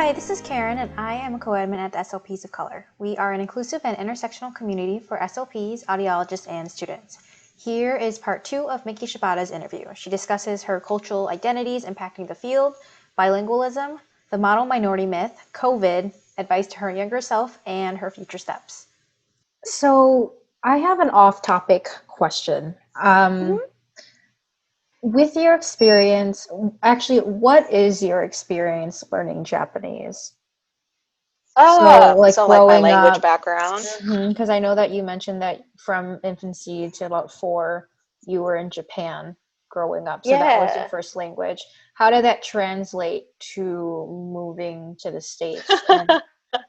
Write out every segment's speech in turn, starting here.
Hi, this is Karen, and I am a co-admin at the SLPs of Color. We are an inclusive and intersectional community for SLPs, audiologists, and students. Here is part 2 of Miki Shibata's interview. She discusses her cultural identities impacting the field, bilingualism, the model minority myth, COVID, advice to her younger self, and her future steps. So I have an off-topic question. With your experience, actually, what is your experience learning Japanese? So, like So like my growing language up, background. because I know that you mentioned that from infancy to about 4, you were in Japan growing up. So that was your Yeah. first language. How did that translate to moving to the States? And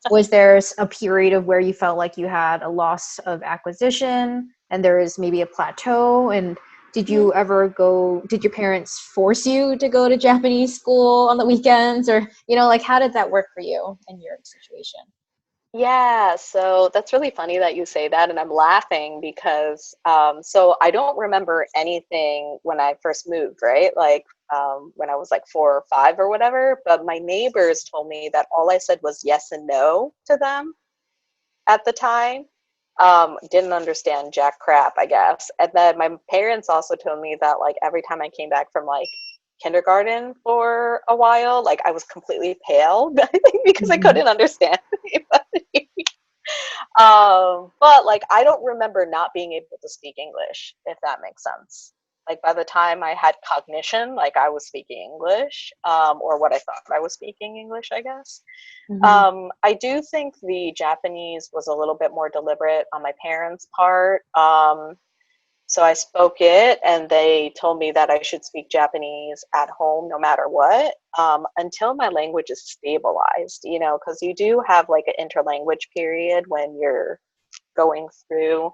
was there a period of where you felt like you had a loss of acquisition and there is maybe a plateau? And did you ever did your parents force you to go to Japanese school on the weekends? Or, like how did that work for you in your situation? Yeah, so that's really funny that you say that, and I'm laughing because so I don't remember anything when I first moved, right? Like when I was like 4 or 5 or whatever, but my neighbors told me that all I said was yes and no to them at the time. Didn't understand jack crap, I guess. And then my parents also told me that like every time I came back from like kindergarten for a while, like I was completely pale, I think because I couldn't understand anybody. But like I don't remember not being able to speak English, if that makes sense. Like by the time I had cognition, like I was speaking English, or what I thought I was speaking English, I guess. I do think the Japanese was a little bit more deliberate on my parents' part. So I spoke it, and they told me that I should speak Japanese at home no matter what, until my language is stabilized, because you do have like an interlanguage period when you're going through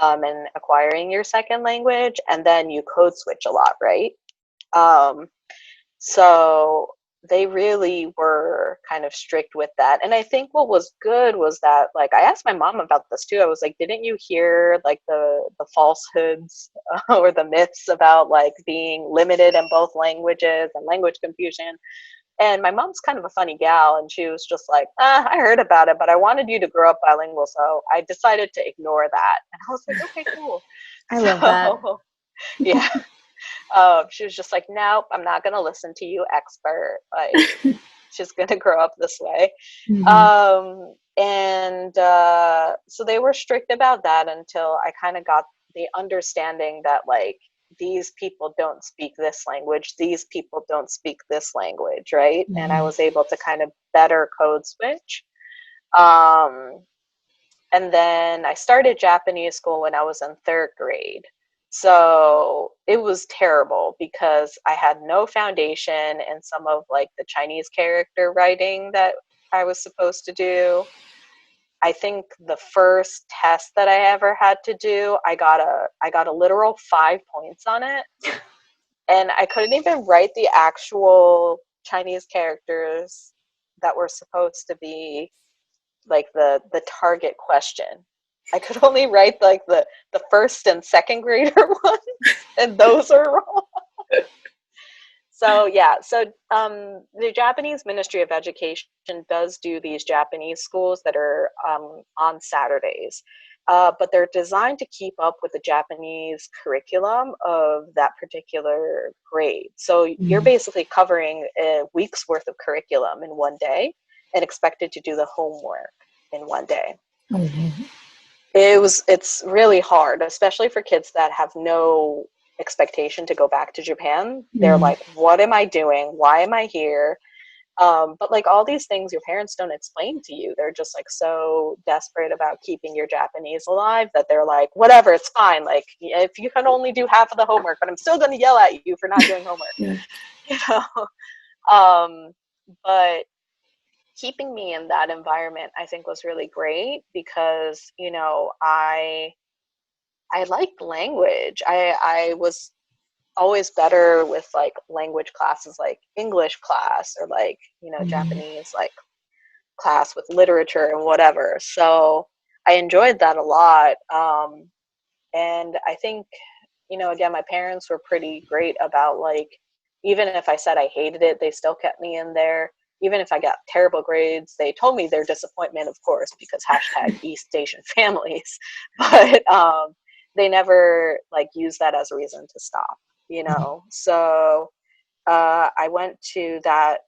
and acquiring your second language, and then you code switch a lot, right? So they really were kind of strict with that. And I think what was good was that, like, I asked my mom about this too. I was like, didn't you hear like the falsehoods or the myths about like being limited in both languages and language confusion? And my mom's kind of a funny gal, and she was just like, I heard about it, but I wanted you to grow up bilingual, so I decided to ignore that. And I was like, okay, cool. I love that. Yeah. She was just like, nope, I'm not going to listen to you, expert. Like, she's going to grow up this way. So they were strict about that until I kind of got the understanding that, like, these people don't speak this language. These people don't speak this language, right? And I was able to kind of better code switch. And then I started Japanese school when I was in 3rd grade. So it was terrible because I had no foundation in some of like the Chinese character writing that I was supposed to do. I think the first test that I ever had to do, I got a literal 5 points on it. And I couldn't even write the actual Chinese characters that were supposed to be like the target question. I could only write like the first and second grader ones, and those are wrong. So yeah, the Japanese Ministry of Education does do these Japanese schools that are on Saturdays, but they're designed to keep up with the Japanese curriculum of that particular grade. So you're basically covering a week's worth of curriculum in one day and expected to do the homework in one day. It's really hard, especially for kids that have no expectation to go back to Japan. They're like, what am I doing? Why am I here? But like all these things your parents don't explain to you. They're just like so desperate about keeping your Japanese alive that they're like, whatever, it's fine. Like if you can only do half of the homework, but I'm still going to yell at you for not doing homework. But keeping me in that environment, I think, was really great because, I liked language. I was always better with like language classes, like English class or like, Japanese, like class with literature and whatever. So I enjoyed that a lot. And I think, again, my parents were pretty great about like, even if I said I hated it, they still kept me in there. even if I got terrible grades, they told me their disappointment, of course, because hashtag East Asian families, but they never like used that as a reason to stop, you know? So I went to that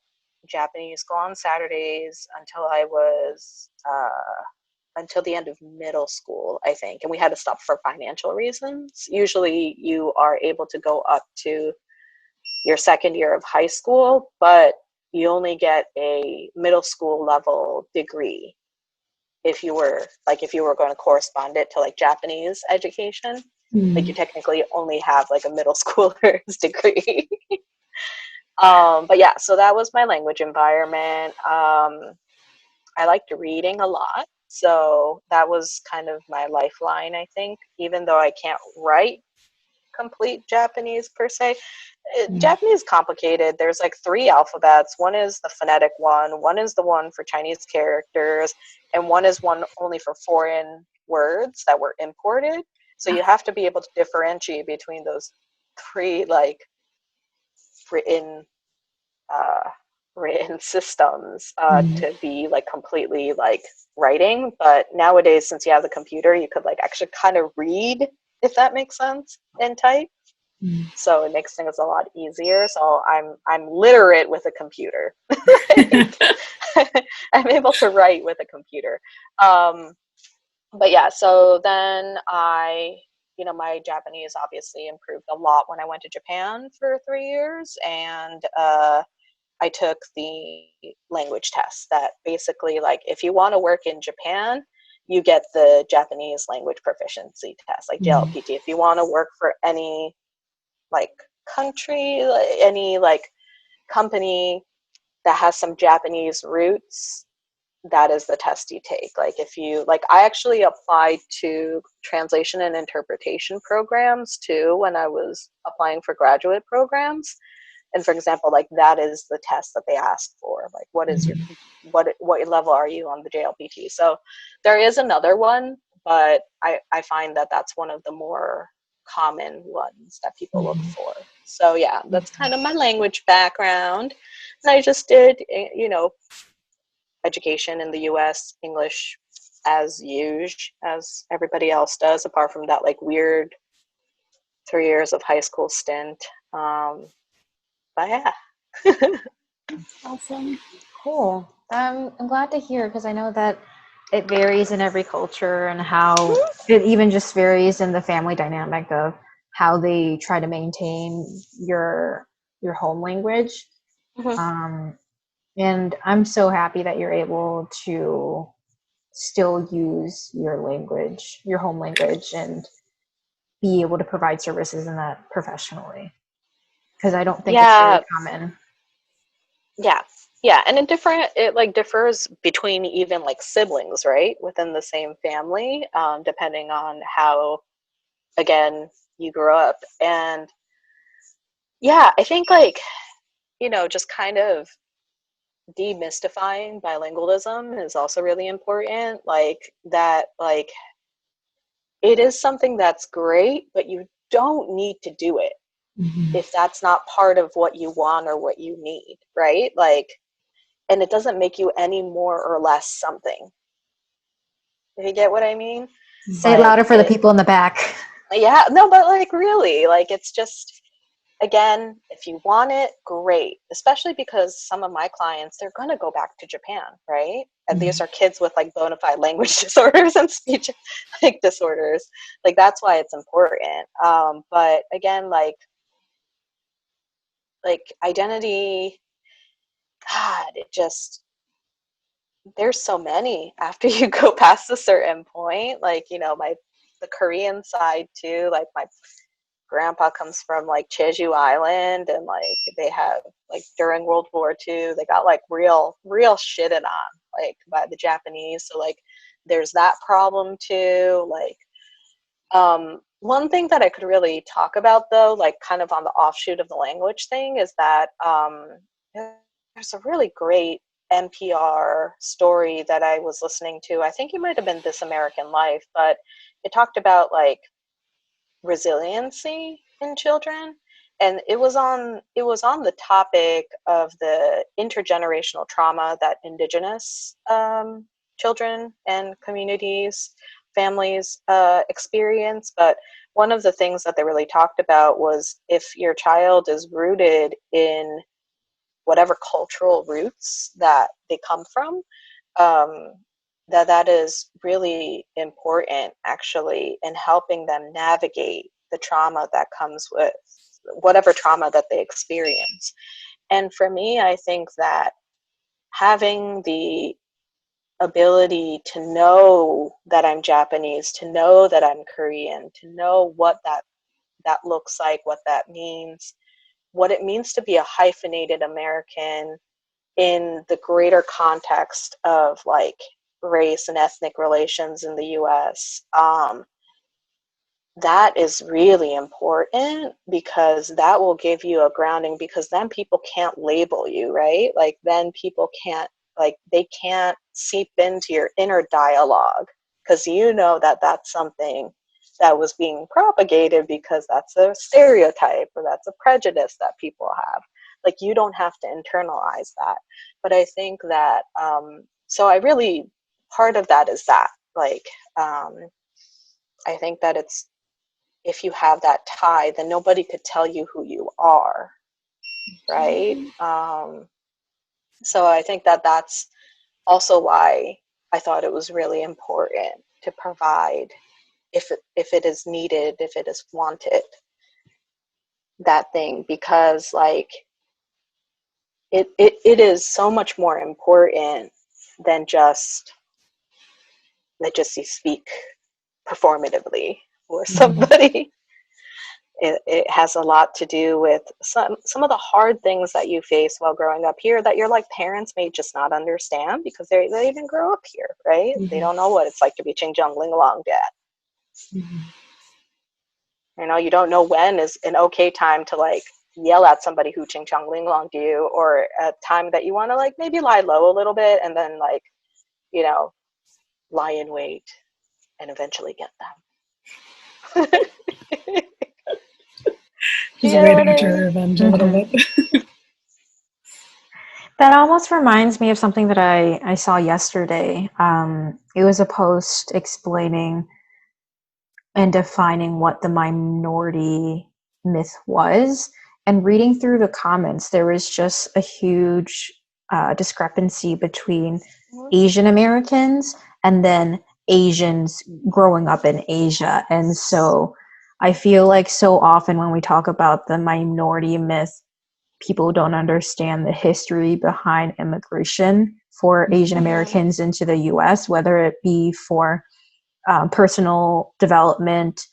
Japanese school on Saturdays until I was until the end of middle school, I think, and we had to stop for financial reasons. Usually you are able to go up to your second year of high school, but you only get a middle school level degree if you were going to correspond it to like Japanese education. Like you technically only have like a middle schooler's degree. But yeah, so that was my language environment. I liked reading a lot, so that was kind of my lifeline, I think, even though I can't write complete Japanese per se. Japanese is complicated. There's like 3 alphabets. One is the phonetic one is the one for Chinese characters, and one is one only for foreign words that were imported. So you have to be able to differentiate between those 3 like written systems to be like completely like writing. But nowadays, since you have the computer, you could like actually kind of read, if that makes sense, and type. So it makes things a lot easier. So I'm literate with a computer. I'm able to write with a computer. But yeah, so then my Japanese obviously improved a lot when I went to Japan for 3 years, and I took the language test that basically, like, if you want to work in Japan, you get the Japanese language proficiency test, like JLPT. If you want to work for any like country, any like company that has some Japanese roots, that is the test you take. Like if you like, I actually applied to translation and interpretation programs too when I was applying for graduate programs. And for example, like that is the test that they ask for. Like what is your what level are you on the JLPT? So there is another one, but I find that that's one of the more common ones that people look for. So yeah, that's kind of my language background. And I just did, education in the US, English as usual, as everybody else does, apart from that like weird 3 years of high school stint. But yeah. Awesome. Cool. I'm glad to hear, because I know that it varies in every culture, and how it even just varies in the family dynamic of how they try to maintain your home language. And I'm so happy that you're able to still use your language, your home language, and be able to provide services in that professionally, because I don't think it's very common. Yeah, and it like differs between even like siblings, right, within the same family, depending on how, again, you grew up. And yeah, I think like, just kind of demystifying bilingualism is also really important. Like that, like it is something that's great, but you don't need to do it if that's not part of what you want or what you need, right? Like, and it doesn't make you any more or less something. If you get what I mean? Say it louder for the people in the back. Yeah, no, but like really, like it's just, again, if you want it, great. Especially because some of my clients, they're going to go back to Japan, right? And these are kids with like bona fide language disorders and speech like disorders. Like that's why it's important. But again, like identity, God, it just, there's so many after you go past a certain point. Like, the Korean side too, like my grandpa comes from like Jeju Island, and like they have like during World War II, they got like real shitted on like by the Japanese. So like there's that problem too. Like one thing that I could really talk about though, like kind of on the offshoot of the language thing, is that there's a really great NPR story that I was listening to. I think it might have been This American Life, but it talked about like resiliency in children. and it was on the topic of the intergenerational trauma that indigenous children and communities, families experience. But one of the things that they really talked about was if your child is rooted in whatever cultural roots that they come from, that is really important actually in helping them navigate the trauma that comes with whatever trauma that they experience. And for me, I think that having the ability to know that I'm Japanese, to know that I'm Korean, to know what that looks like, what that means, what it means to be a hyphenated American in the greater context of like race and ethnic relations in the US, that is really important because that will give you a grounding, because then people can't label you, right? Like then people can't, like they can't seep into your inner dialogue because you know that that's something that was being propagated because that's a stereotype or that's a prejudice that people have. Like you don't have to internalize that. But I think that, so I really, part of that is that, like, I think that it's, if you have that tie, then nobody could tell you who you are, right? So I think that that's also why I thought it was really important to provide, if it is needed, if it is wanted, that thing, because like it is so much more important than just you speak performatively or somebody. It has a lot to do with some of the hard things that you face while growing up here that your like parents may just not understand because they didn't grow up here, right? They don't know what it's like to be Ching Jung Ling Long dad. You know, you don't know when is an okay time to like yell at somebody who Ching Chong Ling Long to you, or a time that you want to like maybe lie low a little bit and then like, you know, lie in wait and eventually get them. Just wait out your revenge a little bit. That almost reminds me of something that I saw yesterday. It was a post explaining and defining what the minority myth was. And reading through the comments, there was just a huge discrepancy between Asian Americans and then Asians growing up in Asia. And so I feel like so often when we talk about the minority myth, people don't understand the history behind immigration for Asian Americans into the US, whether it be for personal development,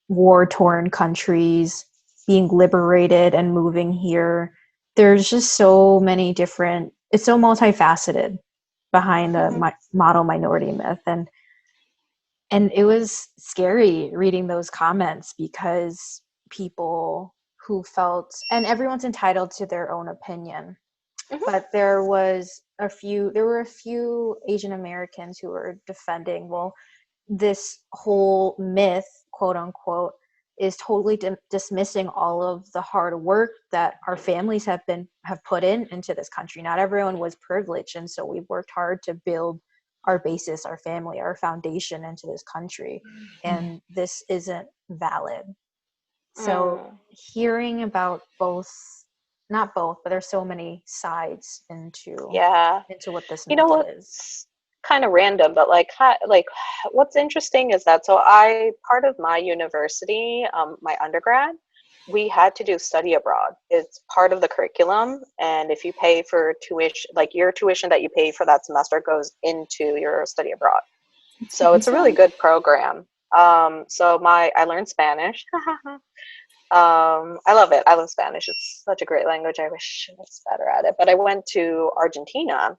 war-torn countries, being liberated and moving here. There's just so many different, it's so multifaceted behind the model minority myth. And it was scary reading those comments because people who felt, and everyone's entitled to their own opinion, but there were a few Asian Americans who were defending, well, this whole myth, quote unquote, is totally dismissing all of the hard work that our families have put into this country. Not everyone was privileged, and so we've worked hard to build our basis, our family, our foundation into this country, and this isn't valid. So hearing about not both, but there's so many sides into what this myth is. Kind of random, but like what's interesting is that, so part of my university, my undergrad, we had to do study abroad. It's part of the curriculum, and if you pay for tuition, like your tuition that you pay for that semester goes into your study abroad. So it's a really good program. So I learned Spanish. I love it. I love Spanish. It's such a great language. I wish I was better at it. But I went to Argentina,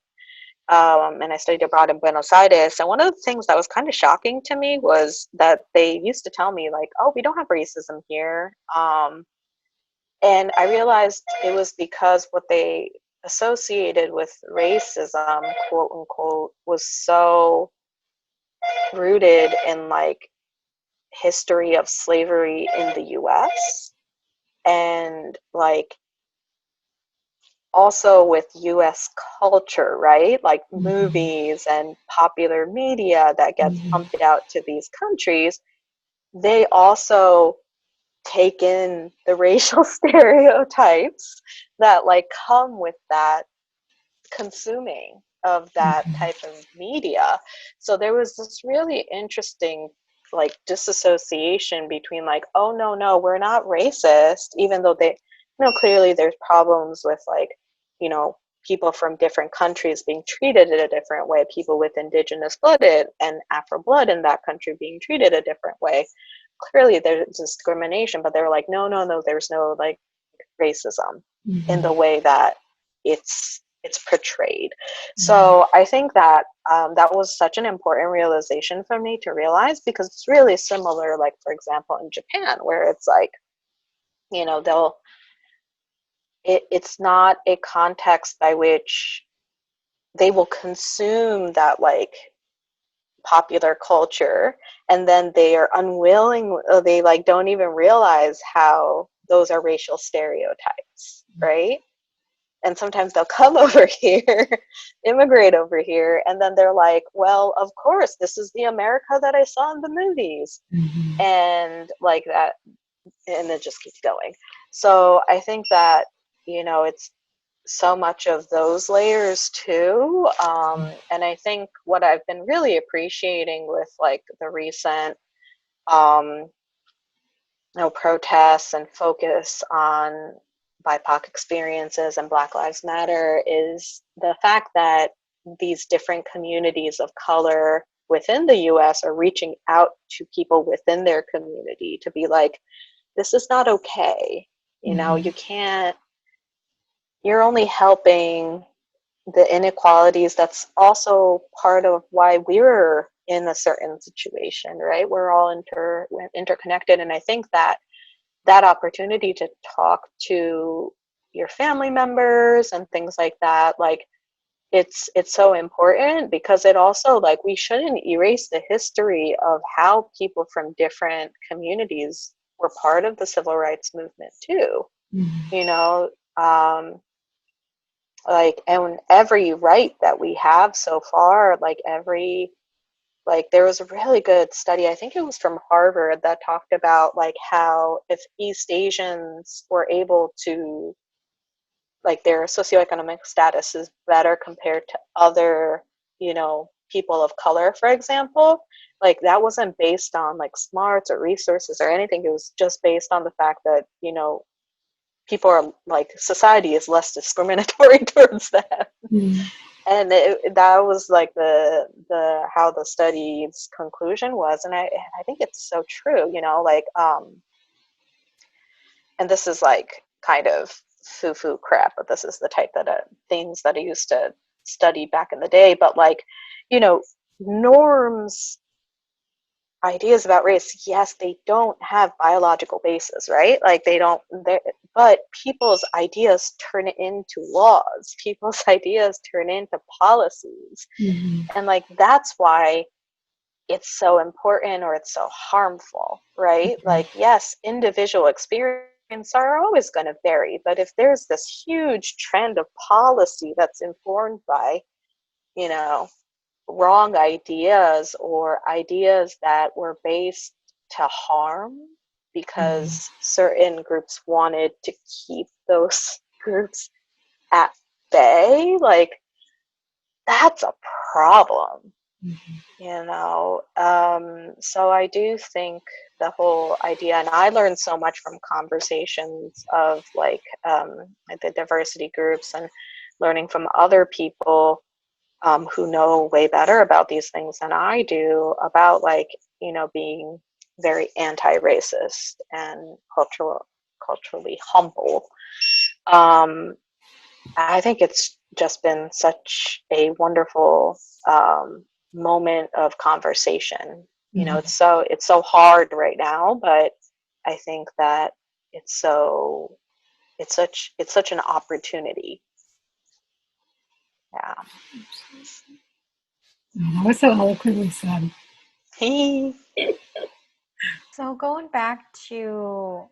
and I studied abroad in Buenos Aires. And one of the things that was kind of shocking to me was that they used to tell me like, oh, we don't have racism here. And I realized it was because what they associated with racism, quote unquote, was so rooted in like history of slavery in the US. And like also with US culture, right? Like movies and popular media that gets pumped out to these countries, they also take in the racial stereotypes that like come with that consuming of that type of media. So there was this really interesting like disassociation between like, oh no, we're not racist, even though they, you know, clearly there's problems with like, you know, people from different countries being treated in a different way, people with indigenous blood and Afro blood in that country being treated a different way. Clearly there's discrimination, but they were like, no, there's no like racism in the way that it's portrayed. So I think that that was such an important realization for me to realize, because it's really similar, like for example in Japan, where it's like, you know, it's not a context by which they will consume that like popular culture, and then they are unwilling, they like don't even realize how those are racial stereotypes, right? And sometimes they'll come over here, immigrate over here, and then they're like, well, of course, this is the America that I saw in the movies. And like that, and it just keeps going. So I think that, you know, it's so much of those layers too. And I think what I've been really appreciating with like the recent protests and focus on BIPOC experiences and Black Lives Matter is the fact that these different communities of color within the US are reaching out to people within their community to be like, this is not okay. You know, you can't, you're only helping the inequalities. That's also part of why we're in a certain situation, right? We're all interconnected. And I think that that opportunity to talk to your family members and things like that, like it's so important, because it also, like, we shouldn't erase the history of how people from different communities were part of the civil rights movement too. You know, like, and every right that we have so far, like there was a really good study, I think it was from Harvard, that talked about like how if East Asians were able to, like, their socioeconomic status is better compared to other, you know, people of color, for example, like that wasn't based on like smarts or resources or anything. It was just based on the fact that, you know, people are like, society is less discriminatory towards them. And that was like the how the study's conclusion was. And I think it's so true, you know, like and this is like kind of foo-foo crap, but this is the type of things that I used to study back in the day. But like, you know, norms, ideas about race, yes, they don't have biological basis, right? Like they don't, but people's ideas turn into laws, people's ideas turn into policies. And like that's why it's so important, or it's so harmful, right? Like, yes, individual experience are always going to vary, but if there's this huge trend of policy that's informed by, you know, wrong ideas, or ideas that were based to harm because certain groups wanted to keep those groups at bay, like that's a problem. You know, so I do think the whole idea, and I learned so much from conversations of like the diversity groups, and learning from other people who know way better about these things than I do, about like, you know, being very anti-racist and culturally humble. I think it's just been such a wonderful moment of conversation. You know, it's so hard right now, but I think that it's such an opportunity. Yeah. That was so eloquently said. So going back to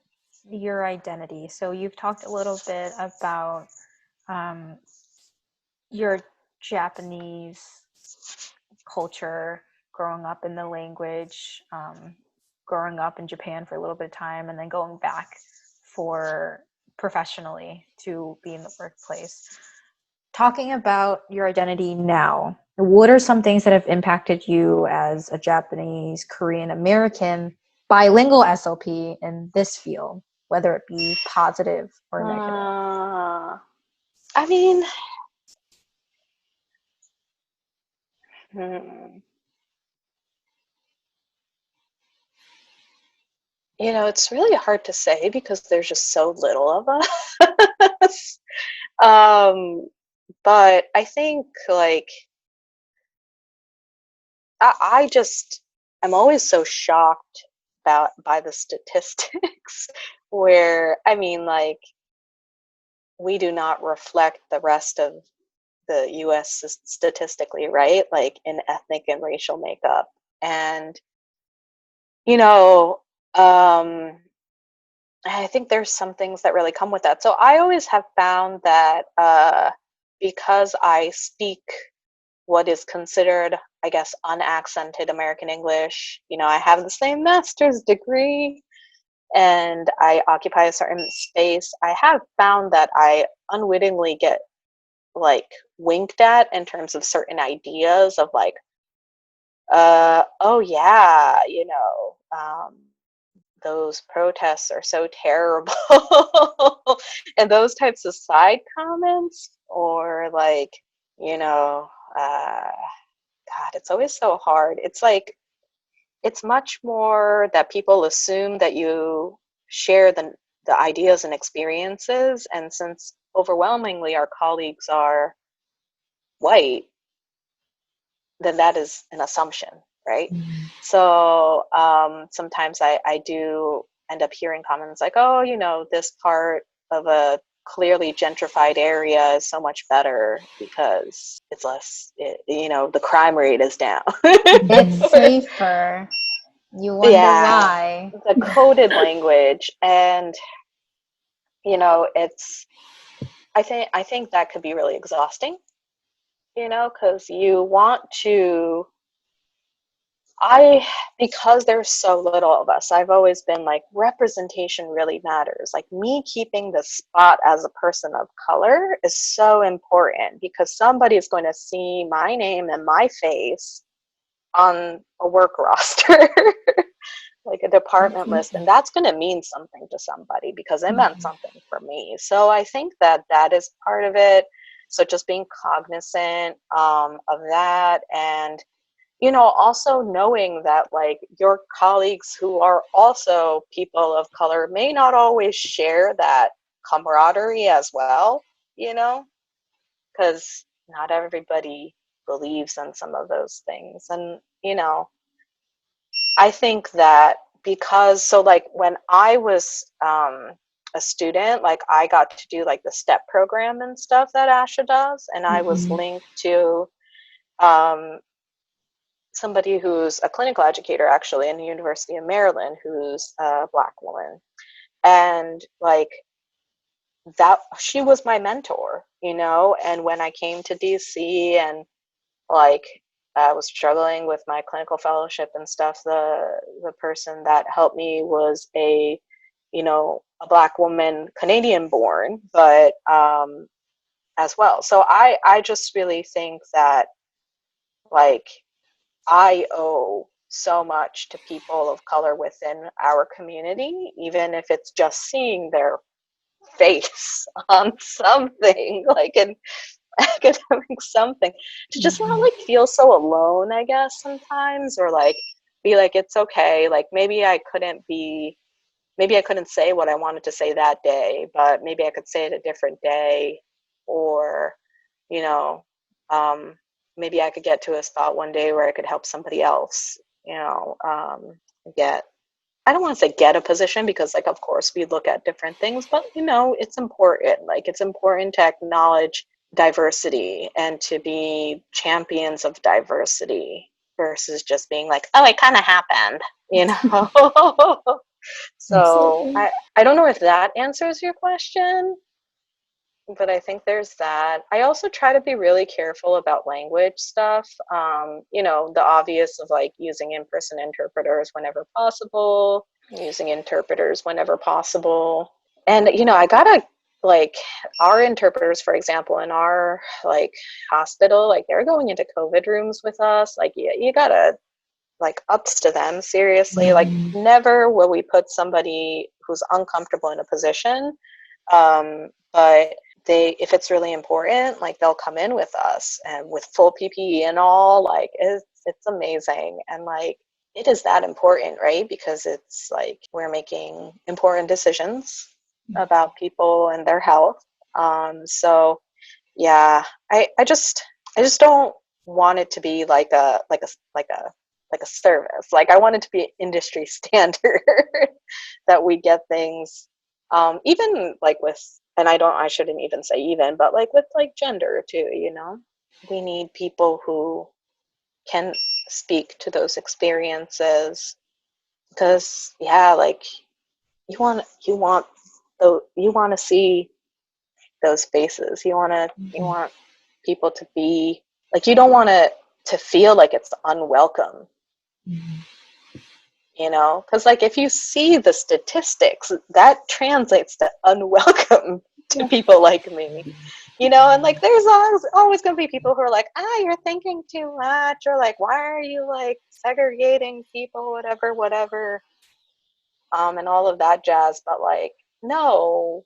your identity. So you've talked a little bit about your Japanese culture, growing up in the language, growing up in Japan for a little bit of time, and then going back for professionally to be in the workplace. Talking about your identity now, what are some things that have impacted you as a Japanese, Korean American, bilingual SLP in this field, whether it be positive or negative? I mean, you know, it's really hard to say because there's just so little of us. But I think like I'm always so shocked by the statistics where, I mean, like, we do not reflect the rest of the US statistically, right? Like in ethnic and racial makeup. And, you know, I think there's some things that really come with that. So I always have found that because I speak what is considered, I guess, unaccented American English, you know, I have the same master's degree and I occupy a certain space, I have found that I unwittingly get like winked at in terms of certain ideas of like, oh yeah, you know, those protests are so terrible. And those types of side comments, or like, you know, God, it's always so hard. It's like, it's much more that people assume that you share the ideas and experiences. And since overwhelmingly our colleagues are white, then that is an assumption, right? Mm-hmm. So sometimes I do end up hearing comments like, oh, you know, this part of a clearly gentrified area is so much better because it's less, you know, the crime rate is down. It's safer. You wonder why. The coded language. And, you know, it's, I think that could be really exhausting, you know, because you want to, because there's so little of us, I've always been like, representation really matters. Like, me keeping the spot as a person of color is so important because somebody is going to see my name and my face on a work roster, like a department list, and that's going to mean something to somebody because it meant something for me. So I think that that is part of it. So just being cognizant of that, and, you know, also knowing that like your colleagues who are also people of color may not always share that camaraderie as well, you know, because not everybody believes in some of those things. And, you know, I think that because, so like when I was a student, like I got to do like the STEP program and stuff that ASHA does, and I was linked to somebody who's a clinical educator actually in the University of Maryland, who's a Black woman. And like that, she was my mentor, you know, and when I came to DC and like I was struggling with my clinical fellowship and stuff, the person that helped me was a, you know, a Black woman, Canadian born, but as well. So I just really think that like I owe so much to people of color within our community, even if it's just seeing their face on something like an academic something, to just not like feel so alone, I guess, sometimes, or like be like, it's okay, like maybe I couldn't say what I wanted to say that day, but maybe I could say it a different day, or, you know, maybe I could get to a spot one day where I could help somebody else, you know, I don't want to say get a position, because like, of course we look at different things, but you know, it's important. Like, it's important to acknowledge diversity and to be champions of diversity versus just being like, oh, it kind of happened, you know. So Absolutely. I don't know if that answers your question, but I think there's that. I also try to be really careful about language stuff. The obvious of like using in-person interpreters whenever possible, using interpreters whenever possible. And, I gotta like our interpreters, for example, in our like hospital, like they're going into COVID rooms with us. Like, you gotta like ups to them, seriously. Like, Mhm. never will we put somebody who's uncomfortable in a position. But if it's really important, like they'll come in with us and with full PPE and all. Like, it's amazing. And like, it is that important, right? Because it's like we're making important decisions about people and their health. So yeah, I just don't want it to be like a service. Like, I want it to be industry standard that we get things, even like with, and I shouldn't even say even, but like with like gender too, we need people who can speak to those experiences, because yeah, like you want to see those faces. You want people to be like, you don't want to feel like it's unwelcome, because like if you see the statistics, that translates to unwelcome to people like me, and like there's always going to be people who are like, you're thinking too much, or like, why are you like segregating people, whatever, and all of that jazz. But like, no,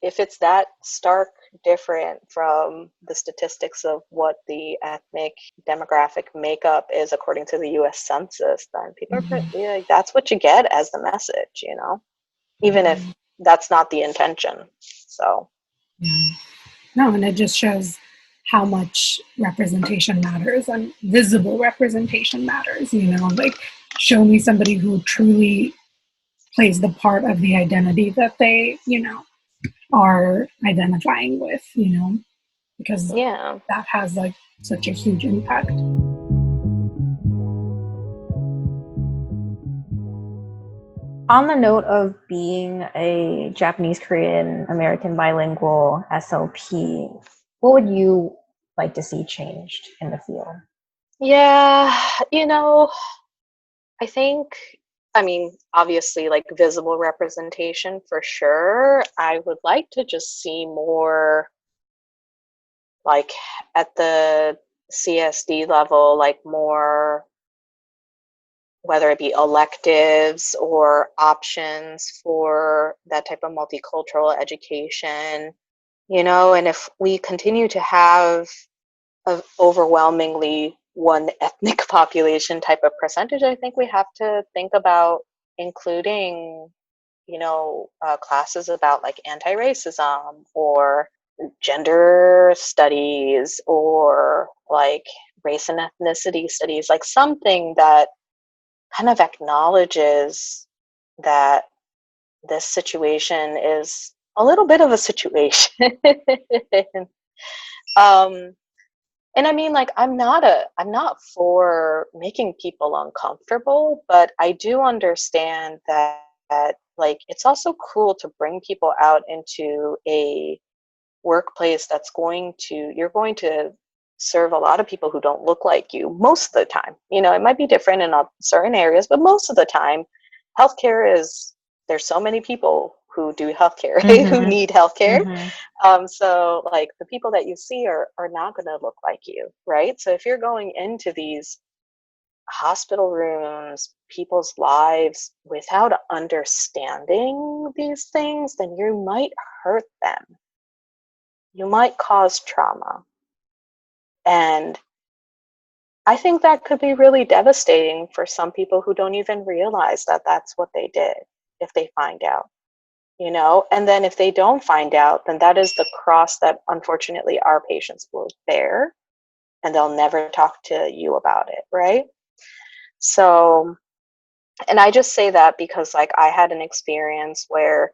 if it's that stark different from the statistics of what the ethnic demographic makeup is according to the US Census, then people are, yeah, that's what you get as the message, even if that's not the intention. So, Yeah. No, and it just shows how much representation matters and visible representation matters, like show me somebody who truly plays the part of the identity that they, are identifying with, because yeah. that has like such a huge impact. On the note of being a Japanese, Korean, American bilingual SLP, what would you like to see changed in the field? Yeah, I think, obviously, like visible representation for sure. I would like to just see more, like at the CSD level, like more, whether it be electives or options for that type of multicultural education, and if we continue to have an overwhelmingly one ethnic population type of percentage, I think we have to think about including, classes about like anti-racism or gender studies or like race and ethnicity studies, like something that kind of acknowledges that this situation is a little bit of a situation. um, and like, I'm not for making people uncomfortable, but I do understand that like it's also cool to bring people out into a workplace you're going to serve a lot of people who don't look like you most of the time. It might be different in certain areas, but most of the time, healthcare there's so many people who do healthcare, right? Who need healthcare. So like the people that you see are not going to look like you, right? So if you're going into these hospital rooms, people's lives, without understanding these things, then you might hurt them. You might cause trauma. And I think that could be really devastating for some people who don't even realize that that's what they did if they find out, And then if they don't find out, then that is the cross that unfortunately our patients will bear, and they'll never talk to you about it, right? So, and I just say that because like I had an experience where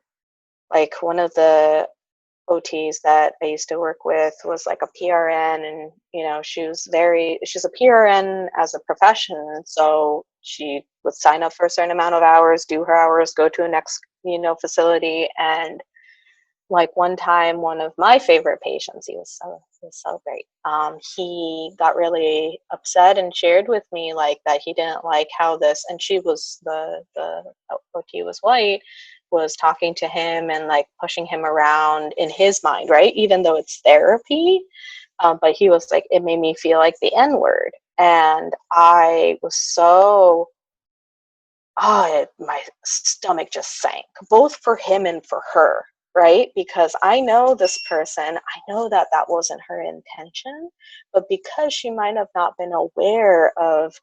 like one of the OTs that I used to work with was like a PRN, and she's a PRN as a profession, so she would sign up for a certain amount of hours, do her hours, go to a next facility. And like one time, one of my favorite patients, he was so great. He got really upset and shared with me like that he didn't like how this, and she was the OT was white, was talking to him and like pushing him around in his mind, right? Even though it's therapy, but he was like, it made me feel like the N-word, and I was so my stomach just sank, both for him and for her, right? Because I know this person, I know that that wasn't her intention, but because she might have not been aware of,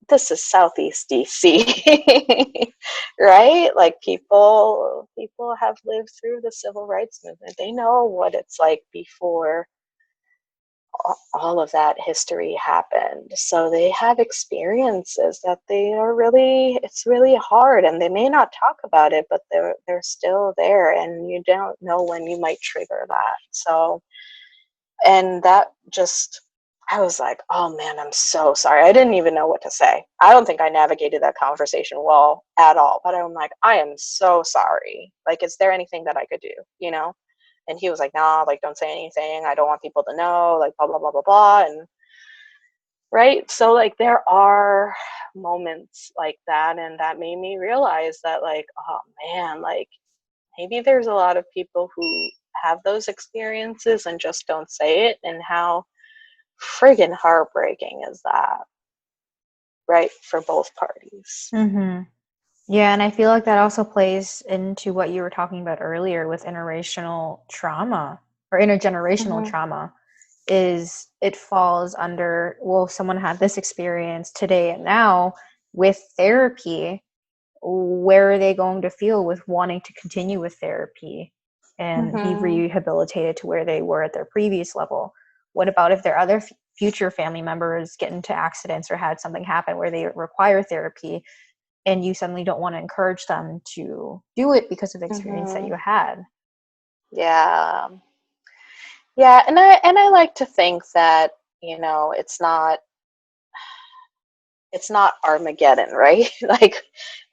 this is Southeast DC, right? Like people have lived through the civil rights movement. They know what it's like before all of that history happened. So they have experiences that it's really hard, and they may not talk about it, but they're still there, and you don't know when you might trigger that. So, and that just, I was like, oh man, I'm so sorry. I didn't even know what to say. I don't think I navigated that conversation well at all, but I'm like, I am so sorry. Like, is there anything that I could do, And he was like, nah, like, don't say anything. I don't want people to know, like, blah, blah, blah, blah, blah. And right. So, like, there are moments like that. And that made me realize that, like, oh man, like, maybe there's a lot of people who have those experiences and just don't say it. And how friggin' heartbreaking is that, right? For both parties. Mm-hmm. Yeah, and I feel like that also plays into what you were talking about earlier with intergenerational trauma, is it falls under, well, someone had this experience today and now with therapy, where are they going to feel with wanting to continue with therapy and be rehabilitated to where they were at their previous level? What about if their other future family members get into accidents or had something happen where they require therapy, and you suddenly don't want to encourage them to do it because of the experience that you had? Yeah. Yeah, and I like to think that, it's not Armageddon, right? Like,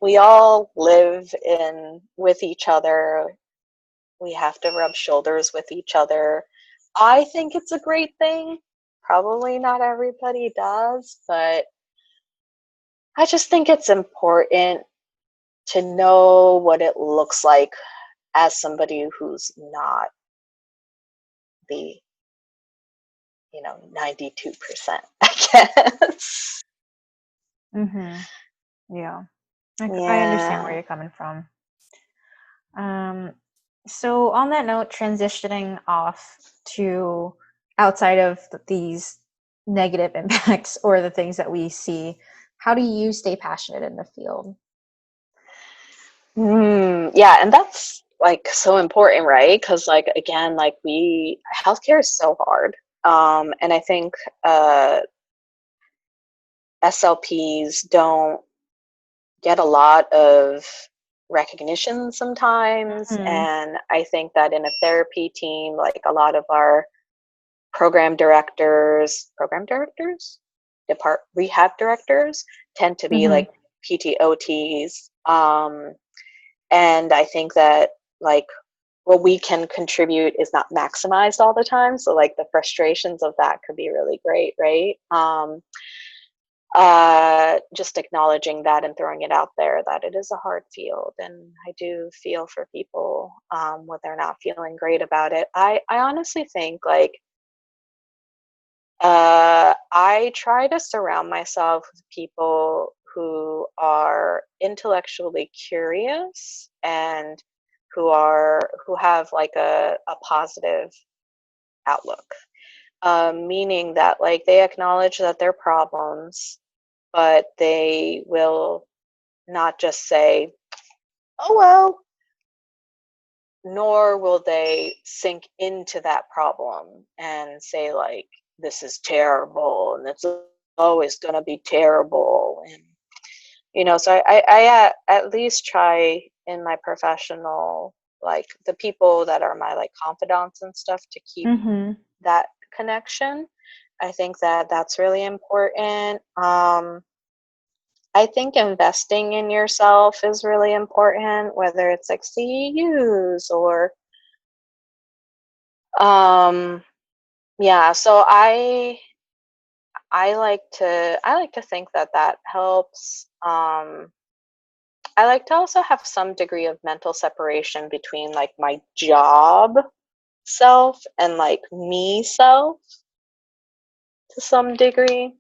we all live with each other. We have to rub shoulders with each other. I think it's a great thing. Probably not everybody does, but I just think it's important to know what it looks like as somebody who's not the 92%, I guess. Yeah. Yeah. I understand where you're coming from. So on that note, transitioning off to outside of these negative impacts or the things that we see, how do you stay passionate in the field? Yeah, and that's like so important, right? Because like, again, like healthcare is so hard. And I think SLPs don't get a lot of recognition sometimes. And I think that in a therapy team, like a lot of our rehab directors tend to be like PTOTs. And I think that like what we can contribute is not maximized all the time. So like the frustrations of that could be really great, right? Just acknowledging that and throwing it out there that it is a hard field, and I do feel for people when they're not feeling great about it. I honestly think like I try to surround myself with people who are intellectually curious and who have like a positive outlook, meaning that like they acknowledge that they're problems, but they will not just say, oh well, nor will they sink into that problem and say like, this is terrible and it's always going to be terrible. And so I at least try in my professional like the people that are my like confidants and stuff to keep that connection. I think that that's really important. I think investing in yourself is really important, whether it's like CEUs or yeah, so I like to think that that helps. I like to also have some degree of mental separation between like my job self and like me self to some degree.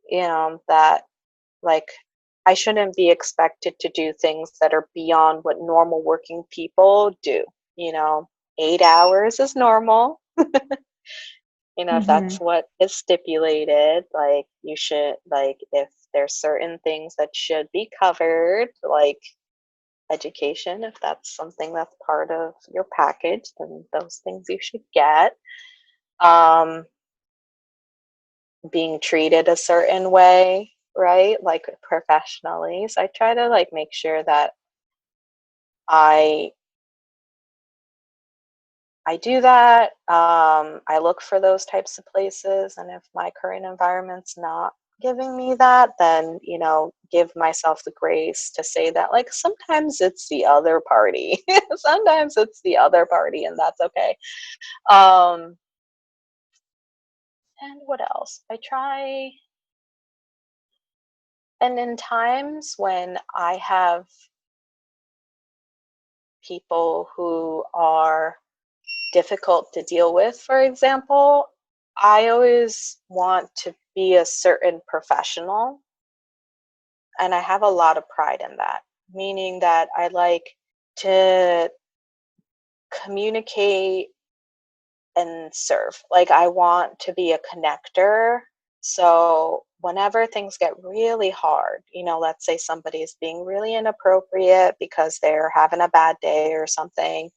You know, that like I shouldn't be expected to do things that are beyond what normal working people do. You know, 8 hours is normal. You know, if that's what is stipulated, like you should, like if there's certain things that should be covered, like education, if that's something that's part of your package, then those things you should get. Being treated a certain way, right? Like professionally. So I try to like make sure that I do that. I look for those types of places, and if my current environment's not giving me that, then you know, give myself the grace to say that like sometimes it's the other party. Sometimes it's the other party, and that's okay. And what else? I try, and in times when I have people who are difficult to deal with, for example, I always want to be a certain professional, and I have a lot of pride in that, meaning that I like to communicate and serve. Like I want to be a connector. So whenever things get really hard, you know, let's say somebody's being really inappropriate because they're having a bad day or something,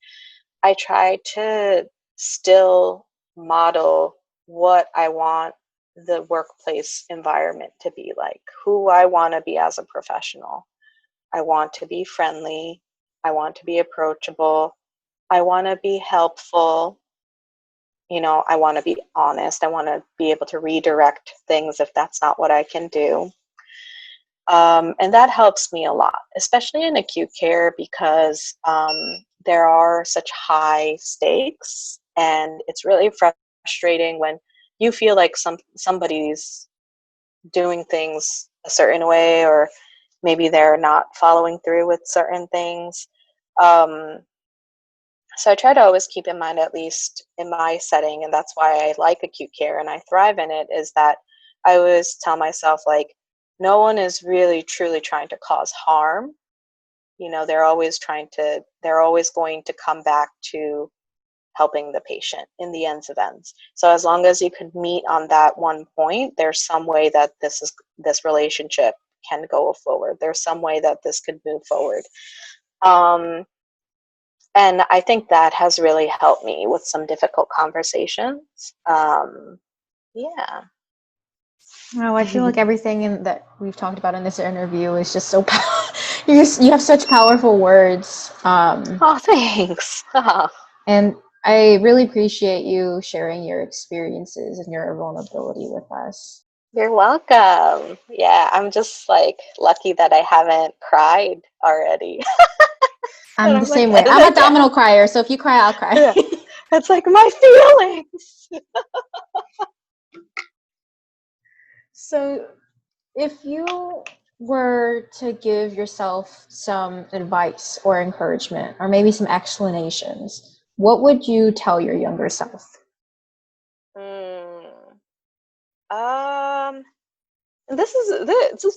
I try to still model what I want the workplace environment to be like, who I want to be as a professional. I want to be friendly. I want to be approachable. I want to be helpful. You know, I want to be honest. I want to be able to redirect things if that's not what I can do. And that helps me a lot, especially in acute care, because there are such high stakes, and it's really frustrating when you feel like somebody's doing things a certain way, or maybe they're not following through with certain things. So I try to always keep in mind, at least in my setting, and that's why I like acute care and I thrive in it, is that I always tell myself, like, no one is really truly trying to cause harm. You know, they're always going to come back to helping the patient in the ends of ends. So as long as you can meet on that one point, there's some way that this relationship can go forward. There's some way that this could move forward. And I think that has really helped me with some difficult conversations. Yeah. Oh, I feel like everything that we've talked about in this interview is just so you have such powerful words. Oh, thanks. And I really appreciate you sharing your experiences and your vulnerability with us. You're welcome. Yeah, I'm just like lucky that I haven't cried already. I'm the same way. I'm a domino crier, so if you cry, I'll cry. Yeah. It's like my feelings. So, if you were to give yourself some advice or encouragement, or maybe some explanations, what would you tell your younger self? This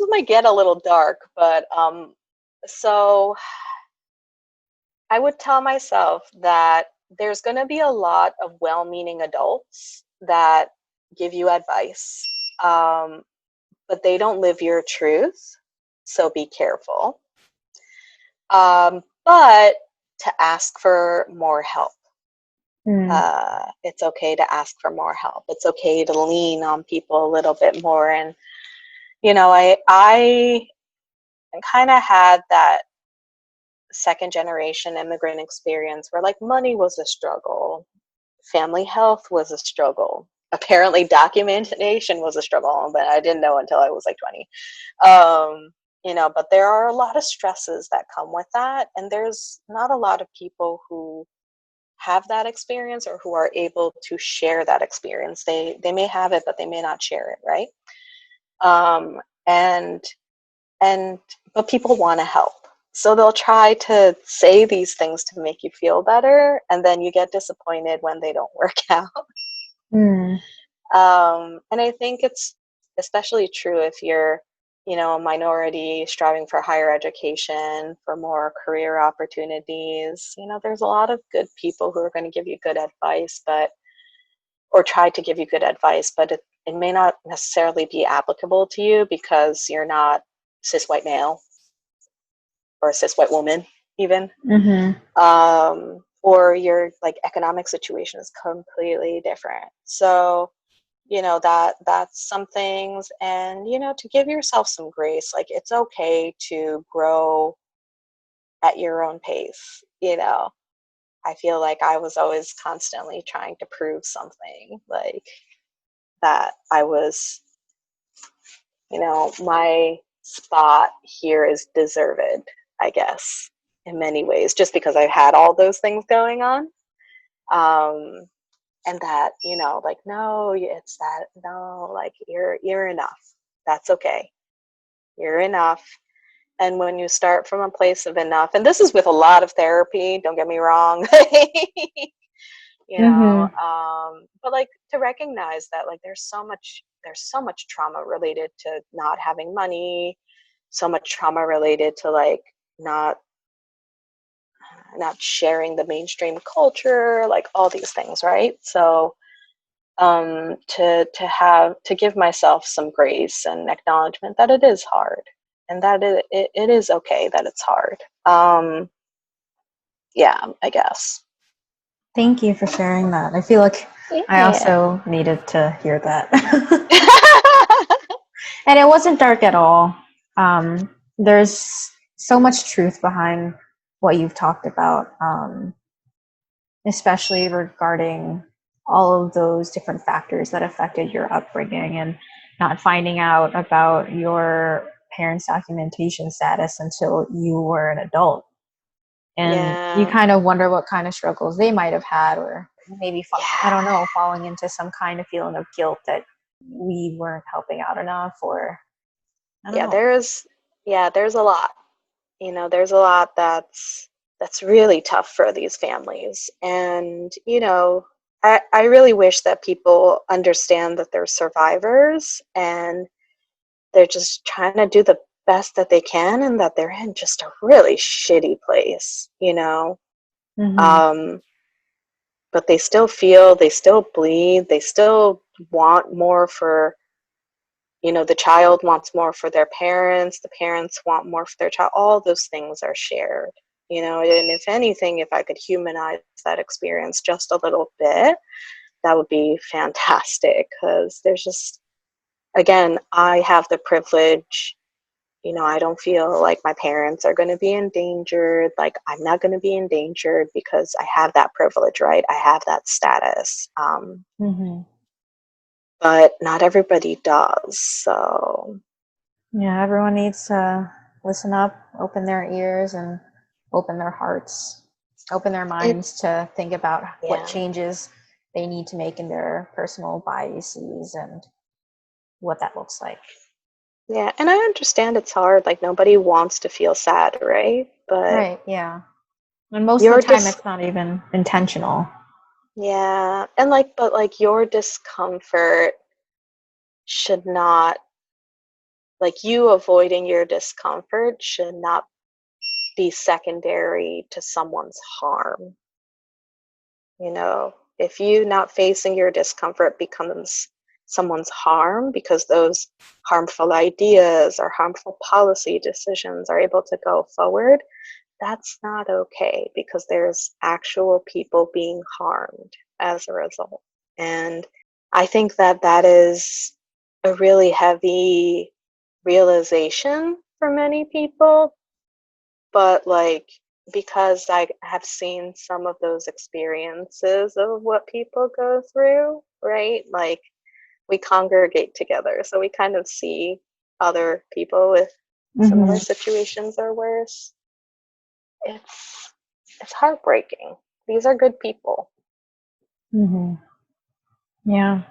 might get a little dark, but so I would tell myself that there's going to be a lot of well-meaning adults that give you advice, but they don't live your truth, so be careful. But to ask for more help. It's okay to ask for more help. It's okay to lean on people a little bit more. And, you know, I kind of had that second generation immigrant experience where like money was a struggle, family health was a struggle, apparently documentation was a struggle, but I didn't know until I was like 20. You know, but there are a lot of stresses that come with that, and there's not a lot of people who have that experience or who are able to share that experience. They may have it, but they may not share it, right? And but people want to help, so they'll try to say these things to make you feel better, and then you get disappointed when they don't work out. Mm. And I think it's especially true if you're, you know, a minority striving for higher education, for more career opportunities. You know, there's a lot of good people who are going to give you good advice, or try to give you good advice, but it may not necessarily be applicable to you because you're not cis white male or a cis white woman even. Mm-hmm. Or your like economic situation is completely different. So, you know, that's some things, and, you know, to give yourself some grace. Like, it's okay to grow at your own pace. You know, I feel like I was always constantly trying to prove something, like that I was, you know, my spot here is deserved, I guess, in many ways, just because I had all those things going on. And that, you know, like, no, it's that, no, like, you're enough. That's okay. You're enough. And when you start from a place of enough, and this is with a lot of therapy, don't get me wrong, you know, but like to recognize that like there's so much trauma related to not having money, so much trauma related to like not sharing the mainstream culture, like all these things, right? So to give myself some grace and acknowledgement that it is hard, and that it is okay that it's hard. Yeah, I guess. Thank you for sharing that. I feel like I Yeah. also needed to hear that. And it wasn't dark at all. There's so much truth behind what you've talked about, especially regarding all of those different factors that affected your upbringing and not finding out about your parents' documentation status until you were an adult. And you kind of wonder what kind of struggles they might have had, or maybe, I don't know, falling into some kind of feeling of guilt that we weren't helping out enough, or I don't know. There's a lot. You know, there's a lot that's really tough for these families. And, you know, I really wish that people understand that they're survivors and they're just trying to do the best that they can, and that they're in just a really shitty place, you know. But they still feel, they still bleed, they still want more for, you know, the child wants more for their parents, the parents want more for their child. All those things are shared, you know. And if anything, if I could humanize that experience just a little bit, that would be fantastic. Because there's just, again, I have the privilege, you know, I don't feel like my parents are going to be endangered. Like, I'm not going to be endangered because I have that privilege, right? I have that status. But not everybody does. So yeah, everyone needs to listen up, open their ears, and open their hearts, open their minds to think about what changes they need to make in their personal biases and what that looks like. Yeah, and I understand it's hard. Like, nobody wants to feel sad, right? But right, yeah. And most of the time, it's not even intentional. Yeah, and like, but like your discomfort should not, like, you avoiding your discomfort should not be secondary to someone's harm. You know, if you not facing your discomfort becomes someone's harm because those harmful ideas or harmful policy decisions are able to go forward, that's not okay, because there's actual people being harmed as a result. And I think that is a really heavy realization for many people. But like, because I have seen some of those experiences of what people go through, right? Like we congregate together, so we kind of see other people with similar situations or worse. It's heartbreaking. These are good people. Yeah.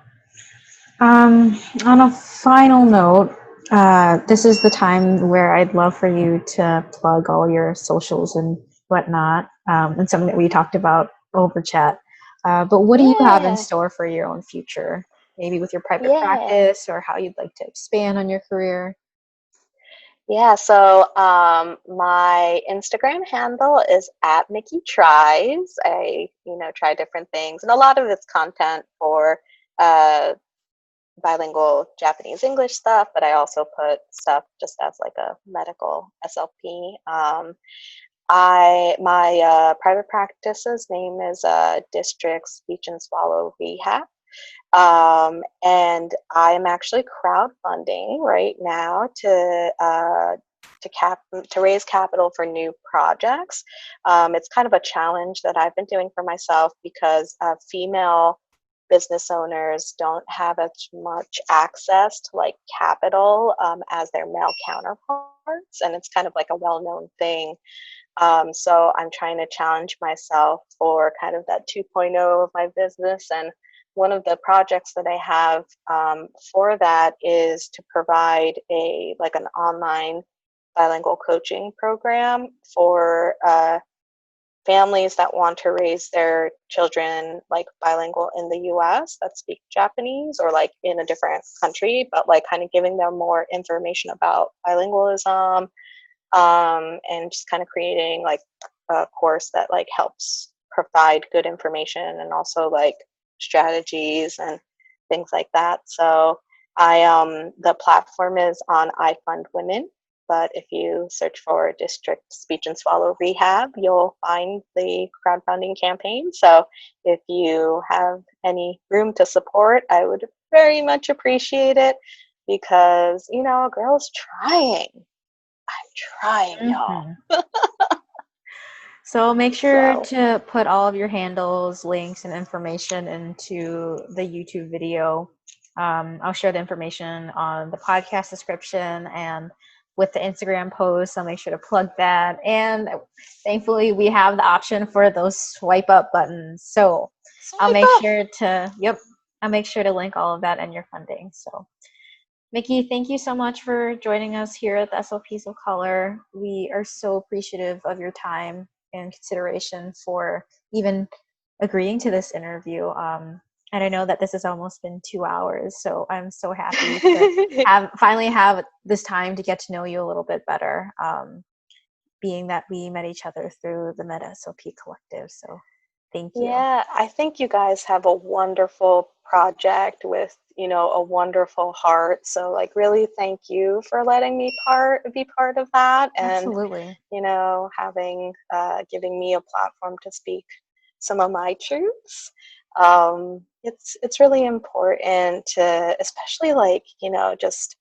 On a final note, this is the time where I'd love for you to plug all your socials and whatnot, and something that we talked about over chat. But what do you have in store for your own future? Maybe with your private practice, or how you'd like to expand on your career? Yeah, so my Instagram handle is at Miki Tries. I, try different things, and a lot of it's content for bilingual Japanese English stuff, but I also put stuff just as like a medical SLP. My private practice's name is District Speech and Swallow Rehab. And I am actually crowdfunding right now to raise capital for new projects. It's kind of a challenge that I've been doing for myself because female business owners don't have as much access to like capital as their male counterparts, and it's kind of like a well-known thing. So I'm trying to challenge myself for kind of that 2.0 of my business, and one of the projects that I have for that is to provide an online bilingual coaching program for families that want to raise their children like bilingual in the US that speak Japanese, or like in a different country, but like kind of giving them more information about bilingualism, and just kind of creating like a course that like helps provide good information and also like strategies and things like that. So the platform is on I Fund Women, but if you search for District Speech and Swallow Rehab, you'll find the crowdfunding campaign. So if you have any room to support, I would very much appreciate it, because a girl's trying. I'm trying, y'all. So make sure to put all of your handles, links, and information into the YouTube video. I'll share the information on the podcast description, and with the Instagram post, I'll make sure to plug that. And thankfully, we have the option for those swipe up buttons. So I'll make sure to link all of that in your funding. So Miki, thank you so much for joining us here at the SLPs of Color. We are so appreciative of your time and consideration for even agreeing to this interview. And I know that this has almost been 2 hours, so I'm so happy to finally have this time to get to know you a little bit better, being that we met each other through the Meta SLP Collective. So thank you. Yeah, I think you guys have a wonderful project with, a wonderful heart. So like really thank you for letting me be part of that. And, absolutely. Having, giving me a platform to speak some of my truths. It's really important to, especially like, just,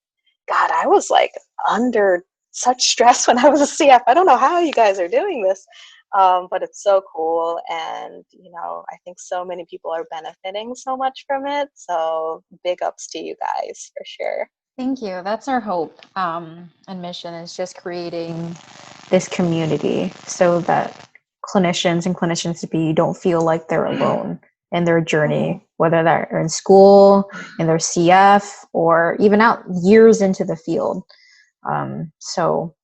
God, I was like under such stress when I was a CF. I don't know how you guys are doing this. But it's so cool, and I think so many people are benefiting so much from it, so big ups to you guys for sure. Thank you. That's our hope and mission, is just creating this community so that clinicians to be don't feel like they're alone in their journey, whether they're in school, in their CF, or even out years into the field. So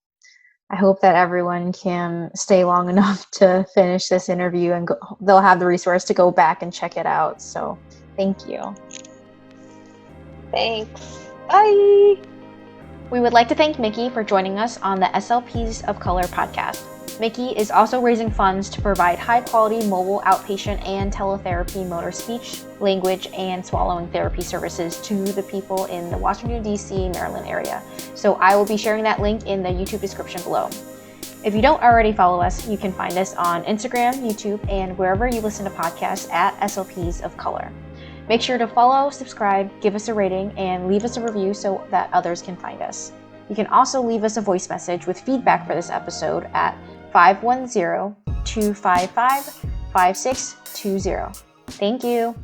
I hope that everyone can stay long enough to finish this interview, and they'll have the resource to go back and check it out. So thank you. Thanks. Bye. We would like to thank Miki for joining us on the SLPs of Color podcast. Miki is also raising funds to provide high-quality mobile outpatient and teletherapy motor speech, language, and swallowing therapy services to the people in the Washington, D.C., Maryland area. So I will be sharing that link in the YouTube description below. If you don't already follow us, you can find us on Instagram, YouTube, and wherever you listen to podcasts at SLPs of Color. Make sure to follow, subscribe, give us a rating, and leave us a review so that others can find us. You can also leave us a voice message with feedback for this episode at 510-255-5620. Thank you.